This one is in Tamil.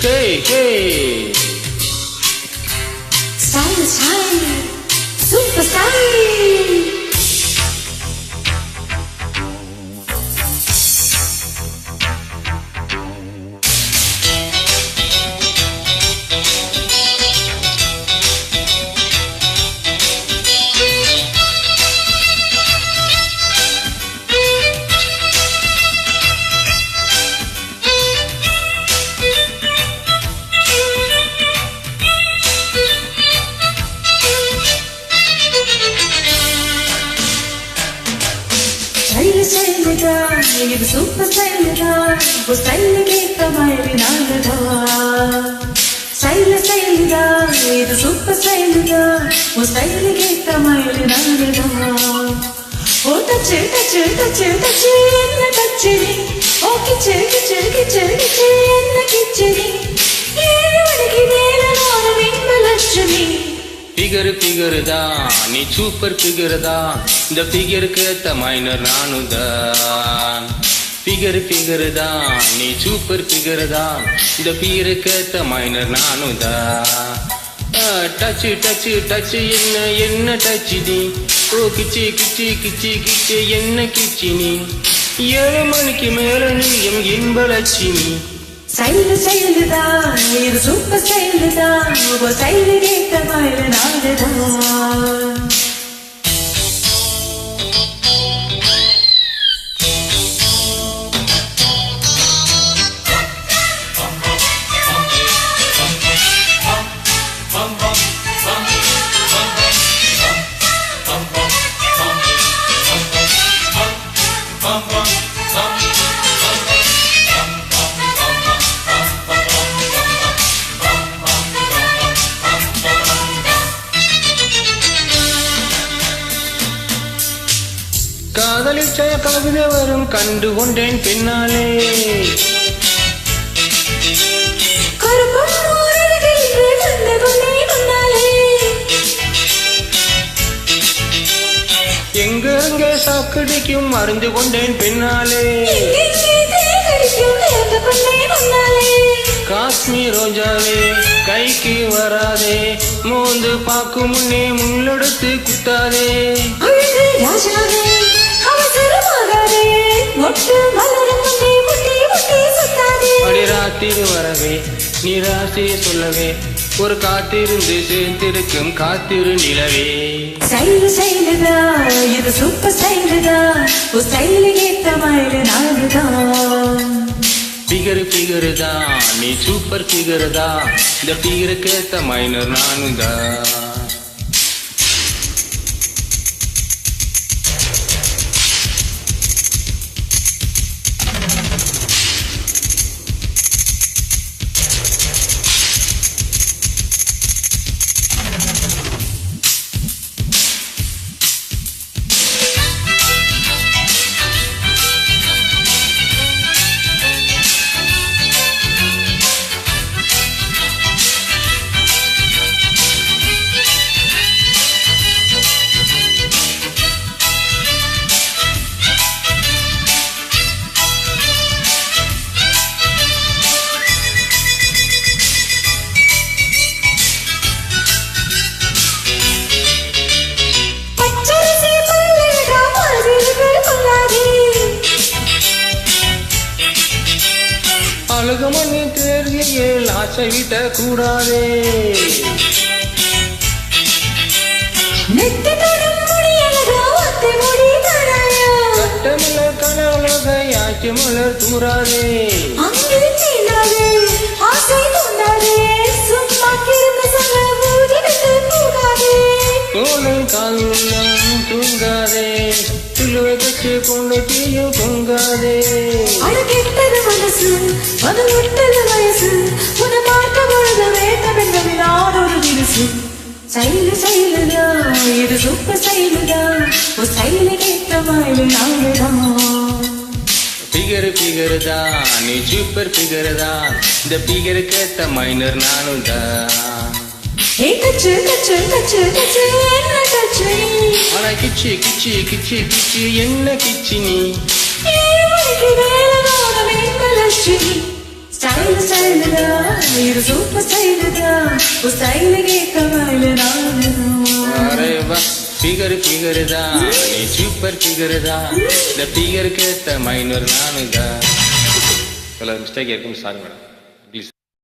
Hey, hey. Style, style, super style. Style da, இது சூப்பர் ஸ்டைல் da, உன் ஸ்டைலுக்கு ஏத்த மாதிரி நாங்க da. ஸ்டைல் da, இது சூப்பர் ஸ்டைல் da, உன் ஸ்டைலுக்கு ஏத்த மாதிரி நாங்க da. ஓ டச்சு டச்சு டச்சு டச்சு என்ன டச்சு நீ, ஓ கிச்சு கிச்சு கிச்சு கிச்சு என்ன கிச்சு நீ, 7 மணிக்கு மேல நான் விண்வலட்சுமி. ஃபிகர் தான் நீ சூப்பர் ஃபிகர் தான், இந்த ஃபிகருக்கு ஏத்த மைனர் நானும் தான். ஃபிகர் தான் நீ சூப்பர் ஃபிகர் தான், இந்த ஃபிகருக்கு ஏத்த மைனர் நானும் தான். டச்சு டச்சு டச்சு என்ன டச்சு நீ, ஓ கிச்சி கிச்சி கிச்சி கிச்சி என்ன கிச்சி நீ, 7 மணிக்கு மேல நீ எம் இன்பலட்சுமி. ஸ்டைல் da, இது சூப்பர் ஸ்டைல் da, உன் ஸ்டைலுக்கு ஏத்த மாதிரி நாங்க da. காதலிச்ச கவிதை வரும் கண்டு கொண்டேன் பின்னாலே, எங்க சாக்கடிக்கும் அறிந்து கொண்டேன் பின்னாலே. காஷ்மீர் ரோஜாவே கைக்கு வராதே, மோந்து பார்க்கும் முன்னே முள்ளெடுத்து குத்தாதே. அடி ராத்திரி வரவே நீ ராசி சொல்லவே, ஒரு காத்திருந்து சேர்ந்திருக்கும் காத்திரு நிலவே. ஸ்டைல் da, இது சூப்பர் ஸ்டைல் da, உன் ஸ்டைலுக்கு ஏத்த மாதிரி நாங்க da. ஃபிகர் தான் நீ சூப்பர் ஃபிகர் தான், இந்த ஃபிகருக்கு ஏத்த மைனர் நானும் தான். அழுகமணி தேர்கையில் ஆசை விட்ட கூடாதே, கட்டமில்ல கனவுலக யாச்சி மலர் தூராதே. கோலை காலம் தூங்காதே, சிலுவை கட்சி கொண்டு தீயும் பொங்காதே. அது விட்டது வயசு, உன்னை பார்க்க பொழுது வேண்டும் என்பதில் ஒரு விரிசு. ஸ்டைல் da, இது சூப்பர் ஸ்டைல் da, உன் ஸ்டைலுக்கு ஏத்த மாதிரி நாங்க da. ஃபிகர் தான் நீ சூப்பர் ஃபிகர் தான், இந்த ஃபிகருக்கு ஏத்த மைனர் நானும் தான். டச்சு டச்சு டச்சு டச்சு என்ன டச்சு நீ, ஆனா கிச்சி கிச்சி கிச்சி கிச்சி என்ன கிச்சி நீ, 7 மணிக்கு மேல நான் விண்வலட்சுமி. ஸ்டைல் da, இது சூப்பர் ஸ்டைல் தான் உன் ஸ்டைலுக்கு ஏத்த மாதிரி நானுதான் அரே வா ஃபிகர் தான் நீ சூப்பர் ஃபிகர் தான் இந்த ஃபிகருக்கு ஏத்த மைனர் நானு தான் சில மிஸ்டேக் இருக்கும் சாரி மேடம்